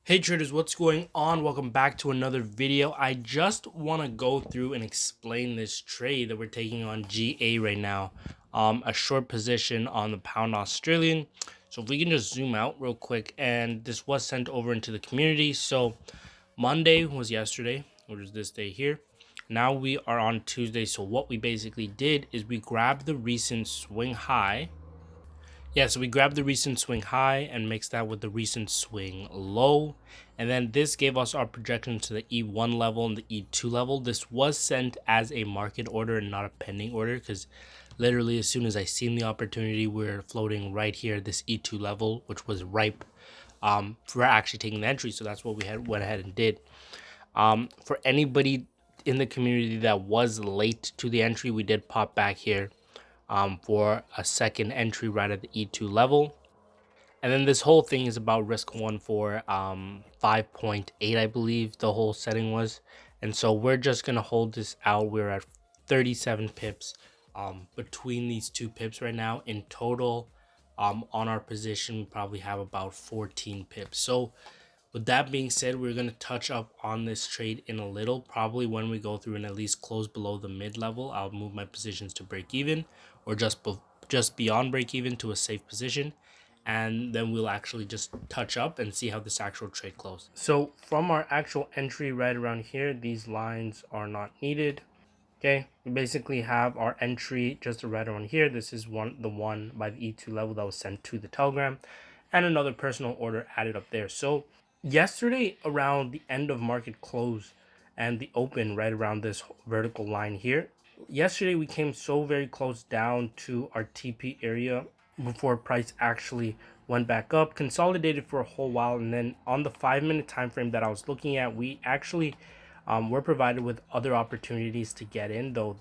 Hey traders, what's going on? Welcome back to another video. I just want to go through and explain this trade that we're taking on GA right now. A short position on the pound Australian. So if we can just zoom out real quick, and this was sent over into the community. So Monday was yesterday, which is this day here. Now we are on Tuesday. So what we basically did is we grabbed the recent swing high. Yeah, so we grabbed the recent swing high and mixed that with the recent swing low. And then this gave us our projection to the E1 level and the E2 level. This was sent as a market order and not a pending order, because literally as soon as I seen the opportunity, we're floating right here, this E2 level, which was ripe for actually taking the entry. So that's what we went ahead and did. For anybody in the community that was late to the entry, we did pop back here for a second entry right at the E2 level. And then this whole thing is about risk one for 5.8, I believe the whole setting was. And so we're just going to hold this out. We're at 37 pips between these two pips right now. In total, on our position, we probably have about 14 pips. So with that being said, we're going to touch up on this trade in a little. Probably when we go through and at least close below the mid level, I'll move my positions to break even, or just beyond break even to a safe position. And then we'll actually just touch up and see how this actual trade closed. So from our actual entry right around here, these lines are not needed. Okay, we basically have our entry just right around here. This is the one by the E2 level that was sent to the Telegram, and another personal order added up there. So yesterday, around the end of market close and the open right around this vertical line here, yesterday we came so very close down to our TP area before price actually went back up, consolidated for a whole while, and then on the 5-minute time frame that I was looking at, we actually were provided with other opportunities to get in, though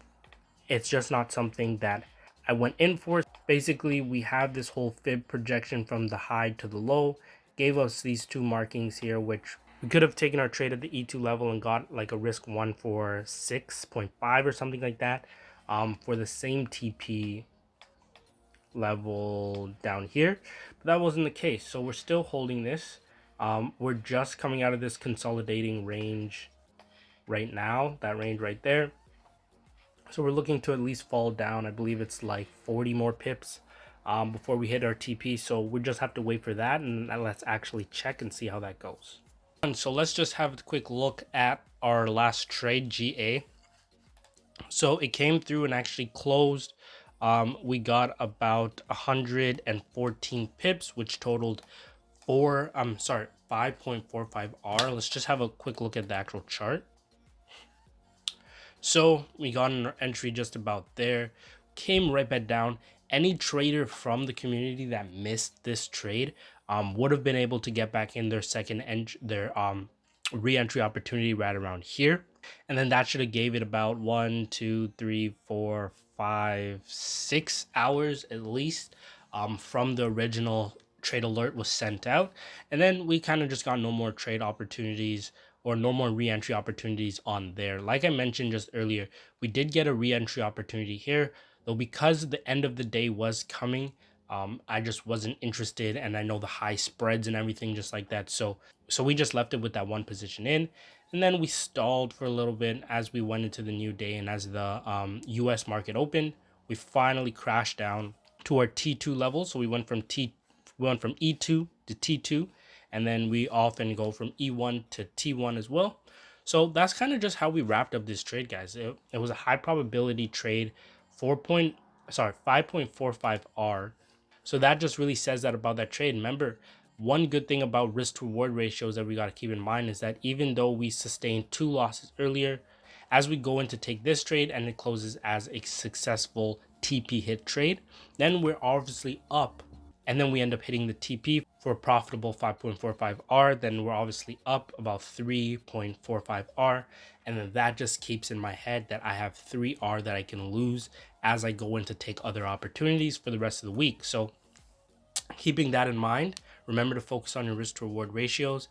it's just not something that I went in for. Basically, we have this whole fib projection from the high to the low, gave us these two markings here, which we could have taken our trade at the E2 level and got like a risk one for 6.5 or something like that for the same TP level down here, but that wasn't the case. So we're still holding this. We're just coming out of this consolidating range right now, that range right there. So we're looking to at least fall down. I believe it's like 40 more pips before we hit our TP. So we just have to wait for that, and let's actually check and see how that goes. And so let's just have a quick look at our last trade, GA. So it came through and actually closed. We got about 114 pips, which totaled 5.45 R. Let's just have a quick look at the actual chart. So we got an entry just about there, came right back down. Any trader from the community that missed this trade would have been able to get back in their re-entry opportunity right around here. And then that should have gave it about 1, 2, 3, 4, 5, 6 hours at least from the original trade alert was sent out. And then we kind of just got no more trade opportunities or no more re-entry opportunities on there. Like I mentioned just earlier, we did get a re-entry opportunity here, though because the end of the day was coming, I just wasn't interested, and I know the high spreads and everything just like that. So we just left it with that one position in, and then we stalled for a little bit as we went into the new day, and as the US market opened, we finally crashed down to our T2 level. So we went from E2 to T2, and then we often go from E1 to T1 as well. So that's kind of just how we wrapped up this trade, guys. It was a high probability trade, 5.45 R. So that just really says that about that trade. Remember, one good thing about risk to reward ratios that we got to keep in mind is that even though we sustained 2 losses earlier, as we go in to take this trade and it closes as a successful TP hit trade, then we're obviously up, and then we end up hitting the TP for a profitable 5.45 R, then we're obviously up about 3.45 R, and then that just keeps in my head that I have 3 R that I can lose as I go in to take other opportunities for the rest of the week. So keeping that in mind, remember to focus on your risk to reward ratios